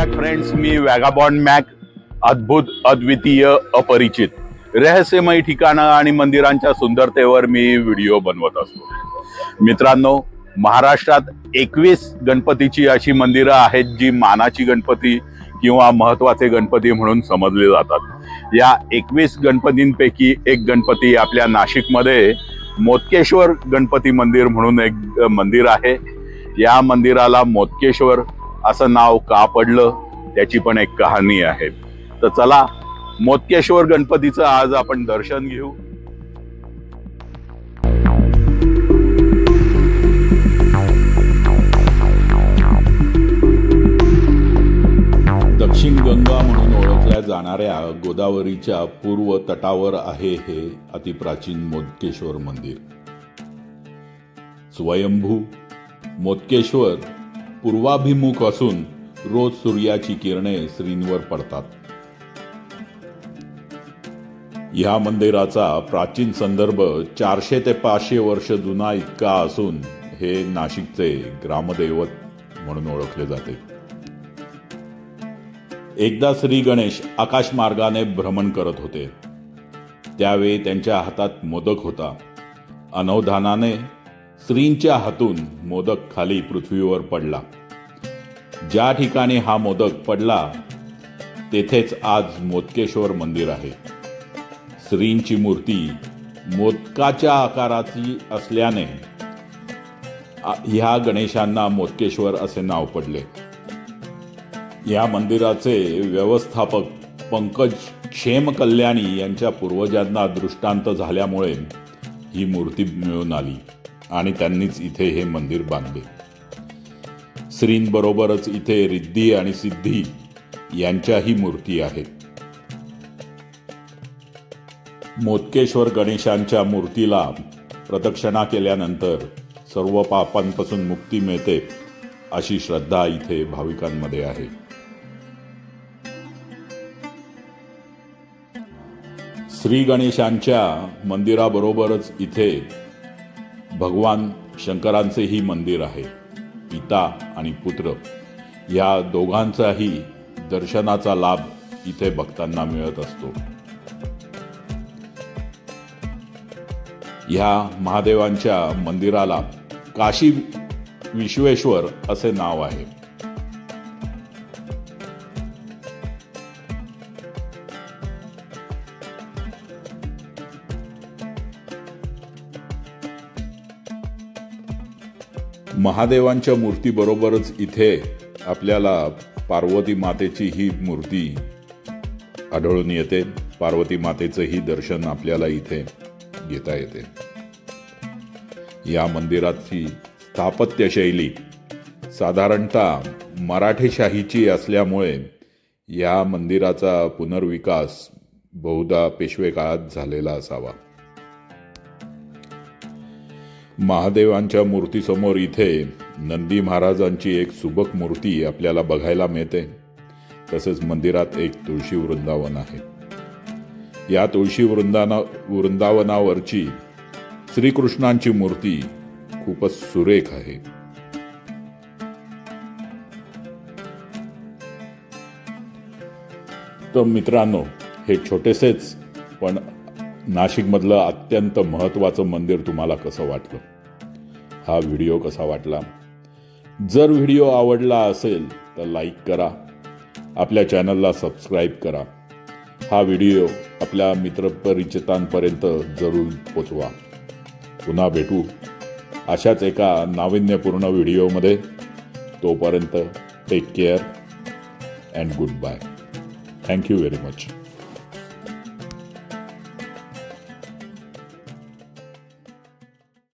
Friends, मी वॅगाबॉन्ड Mac. अद्भुत, अद्वितीय, अपरिचित रहस्यमय ठिकाणं आणि मंदिरांच्या सुंदरतेवर मी व्हिडिओ बनवत असतो. मित्रांनो, महाराष्ट्रात 21 गणपतीची अशी मंदिरं आहेत जी मानाची गणपती किंवा महत्त्वाचे गणपती म्हणून समजले जातात. या 21 गणपतींपैकी एक गणपती आपल्या नाशिकमध्ये मोदकेश्वर गणपती मंदिर म्हणून एक मंदिर आहे. या मंदिराला मोदकेश्वर असं नाव का पडलं त्याची पण एक कहाणी आहे. तर चला, मोदकेश्वर गणपतीचं आज आपण दर्शन घेऊ. दक्षिण गंगा म्हणून ओळखल्या जाणाऱ्या गोदावरीच्या पूर्व तटावर आहे हे अतिप्राचीन मोदकेश्वर मंदिर. स्वयंभू मोदकेश्वर पूर्वाभिमुख असून रोज सूर्याची किरणे श्रींवर पडतात. या मंदिराचा प्राचीन संदर्भ 400 ते 500 वर्ष जुना इतका असून हे नाशिकचे ग्रामदैवत म्हणून ओळखले जाते. एकदा श्री गणेश आकाश मार्गाने भ्रमण करत होते. त्यावेळी त्यांच्या हातात मोदक होता. अनवधानाने श्रींच्या हातून मोदक खाली पृथ्वीवर पडला. ज्या ठिकाणी हा मोदक पडला तेथेच आज मोदकेश्वर मंदिर आहे. श्रींची मूर्ती मोदकाच्या आकाराची असल्याने ह्या गणेशांना मोदकेश्वर असे नाव पडले. या मंदिराचे व्यवस्थापक पंकज क्षेम कल्याणी यांच्या पूर्वजांना दृष्टांत झाल्यामुळे ही मूर्ती मिळून आली आणि त्यांनीच इथे हे मंदिर बांधले. श्रींबरोबरच इथे रिद्धी आणि सिद्धी यांच्याही मूर्ती आहेत. मोदकेश्वर गणेशांच्या मूर्तीला प्रदक्षिणा केल्यानंतर सर्व पापांपासून मुक्ती मिळते अशी श्रद्धा इथे भाविकांमध्ये आहे. श्री गणेशांच्या मंदिराबरोबरच इथे भगवान शंकरांचेही मंदिर आहे. पिता आणि पुत्र या दोघांचाही दर्शनाचा लाभ इथे भक्तांना मिळत असतो. ह्या महादेवांच्या मंदिराला काशी विश्वेश्वर असे नाव आहे. महादेवांच्या मूर्तीबरोबरच इथे आपल्याला पार्वती मातेची ही मूर्ती आढळून येते. पार्वती मातेचंही दर्शन आपल्याला इथे घेता येते. या मंदिराची स्थापत्य शैली साधारणतः मराठेशाहीची असल्यामुळे या मंदिराचा पुनर्विकास बहुधा पेशवे काळात झालेला असावा. महादेवांच्या मूर्तीसमोर इथे नंदी महाराजांची एक सुबक मूर्ती आपल्याला बघायला मिळते. तसेच मंदिरात एक तुळशी वृंदावन आहे. या तुळशी वृंदावनावरची श्रीकृष्णांची मूर्ती खूपच सुरेख आहे. तर मित्रांनो, हे छोटेसेच पण नाशिकमधलं अत्यंत महत्त्वाचं मंदिर तुम्हाला कसं वाटलं, हा व्हिडिओ कसा वाटला. जर व्हिडिओ आवडला असेल तर लाईक करा, आपल्या चॅनलला सबस्क्राईब करा, हा व्हिडिओ आपल्या मित्रपरिचितांपर्यंत जरूर पोचवा. पुन्हा भेटू अशाच एका नाविन्यपूर्ण व्हिडिओमध्ये. तोपर्यंत take care and goodbye. Thank you very much.